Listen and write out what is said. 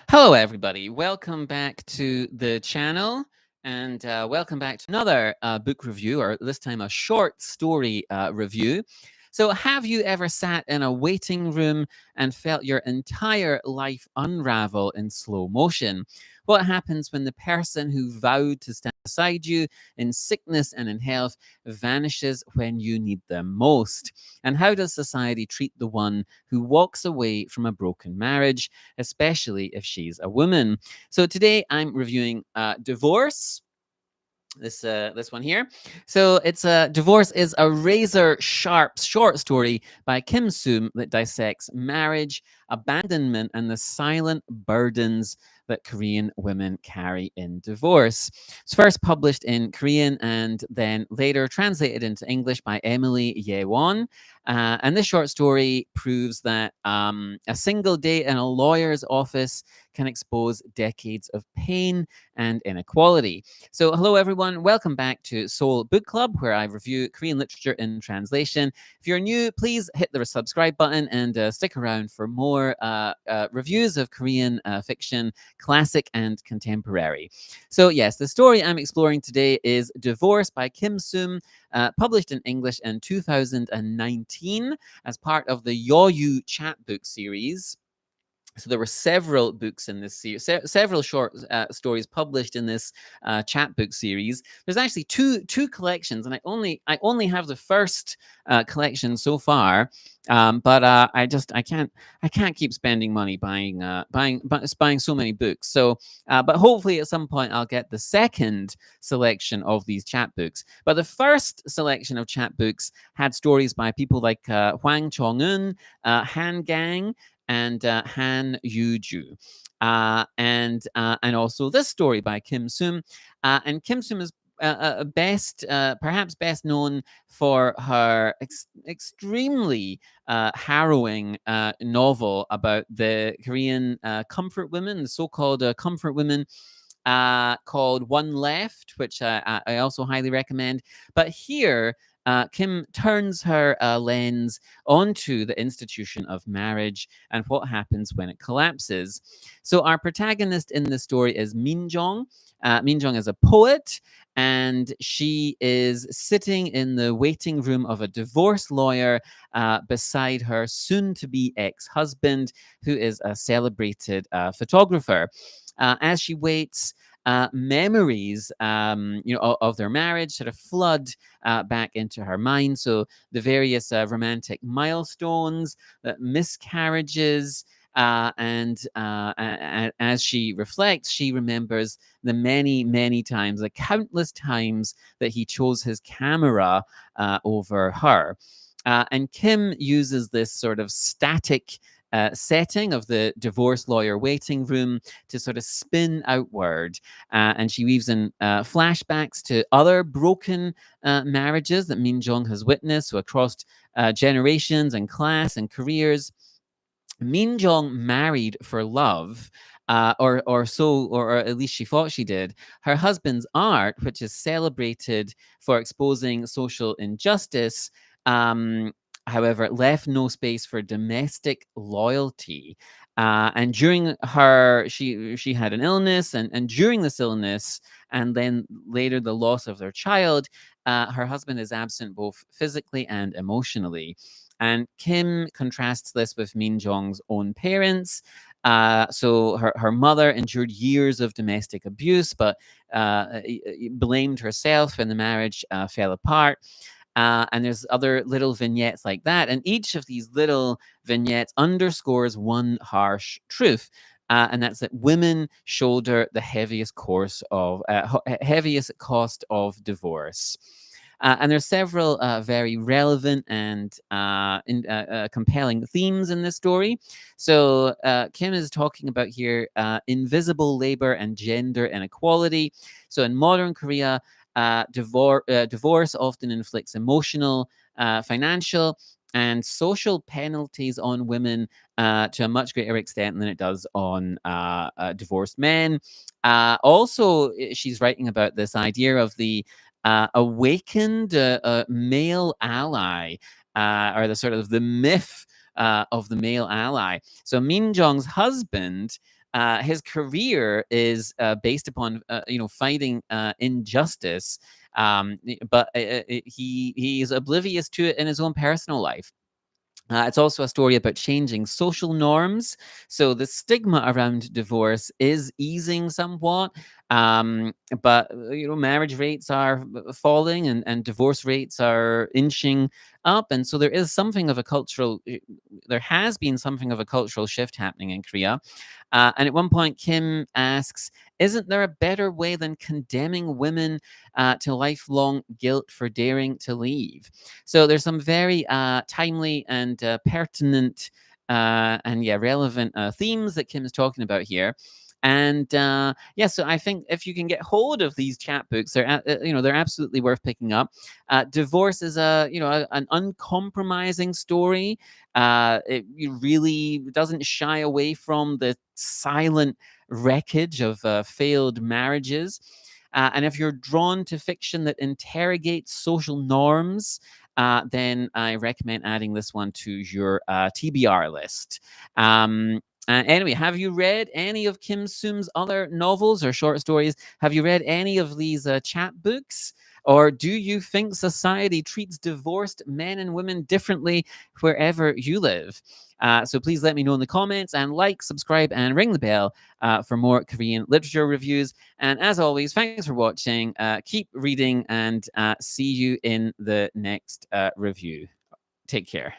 Hello, everybody. Welcome back to the channel and welcome back to another book review, or this time a short story review. So, have you ever sat in a waiting room and felt your entire life unravel in slow motion? What happens when the person who vowed to stand beside you in sickness and in health vanishes when you need them most? And how does society treat the one who walks away from a broken marriage, especially if she's a woman? So today I'm reviewing Divorce. This one here. So it's a Divorce is a razor sharp short story by Kim Soom that dissects marriage, abandonment, and the silent burdens that Korean women carry in divorce. It's first published in Korean and then later translated into English by Emily Yae Won. And this short story proves that a single day in a lawyer's office can expose decades of pain and inequality. So, hello everyone. Welcome back to Seoul Book Club, where I review Korean literature in translation. If you're new, please hit the subscribe button and stick around for more reviews of Korean fiction, classic and contemporary. So, yes, the story I'm exploring today is Divorce by Kim Soom, published in English in 2019 as part of the Yeoyu chapbook series. So there were several books in this series, several short stories published in this chapbook series. There's actually two collections, and I only have the first collection so far. But I can't keep spending money buying so many books. So, but hopefully at some point I'll get the second selection of these chapbooks. But the first selection of chapbooks had stories by people like Hwang Chong-eun, Han Gang, and Han Yu-ju. And also this story by Kim Soom. And Kim Soom is perhaps best known for her extremely harrowing novel about the Korean comfort women, the so-called comfort women, called One Left, which I also highly recommend. But here, Kim turns her lens onto the institution of marriage and what happens when it collapses. So, our protagonist in this story is Min-jong. Min-jong is a poet, and she is sitting in the waiting room of a divorce lawyer beside her soon to be ex husband, who is a celebrated photographer. As she waits, memories, of their marriage sort of flood back into her mind. So the various romantic milestones, miscarriages, and as she reflects, she remembers the many, many times, the countless times that he chose his camera over her. And Kim uses this sort of static setting of the divorce lawyer waiting room to sort of spin outward. And she weaves in flashbacks to other broken marriages that Min Jong has witnessed, so across generations and class and careers. Min Jong married for love, or at least she thought she did. Her husband's art, which is celebrated for exposing social injustice, um, however, left no space for domestic loyalty. And during she had an illness, and during this illness, and then later the loss of their child, her husband is absent both physically and emotionally. And Kim contrasts this with Min Jong's own parents. So her mother endured years of domestic abuse, but blamed herself when the marriage fell apart. And there's other little vignettes like that. And each of these little vignettes underscores one harsh truth. And that's that women shoulder the heaviest cost of divorce. And there's several very relevant and compelling themes in this story. So Kim is talking about here invisible labor and gender inequality. So in modern Korea, divorce often inflicts emotional, financial, and social penalties on women to a much greater extent than it does on divorced men. Also, she's writing about this idea of the awakened male ally, or the sort of the myth of the male ally. So Min Jong's husband his career is based upon fighting injustice, but he is oblivious to it in his own personal life. It's also a story about changing social norms. So the stigma around divorce is easing somewhat, but marriage rates are falling, and divorce rates are inching up, and so there has been something of a cultural shift happening in Korea. And at one point, Kim asks, "Isn't there a better way than condemning women to lifelong guilt for daring to leave?" So there's some very timely and pertinent and relevant themes that Kim is talking about here. And so I think if you can get hold of these chapbooks, they're absolutely worth picking up. Divorce is an uncompromising story. It really doesn't shy away from the silent wreckage of failed marriages. And if you're drawn to fiction that interrogates social norms, then I recommend adding this one to your TBR list. Anyway, have you read any of Kim Soom's other novels or short stories? Have you read any of these chapbooks? Or do you think society treats divorced men and women differently wherever you live? So please let me know in the comments, and like, subscribe, and ring the bell for more Korean literature reviews. And as always, thanks for watching. Keep reading, and see you in the next review. Take care.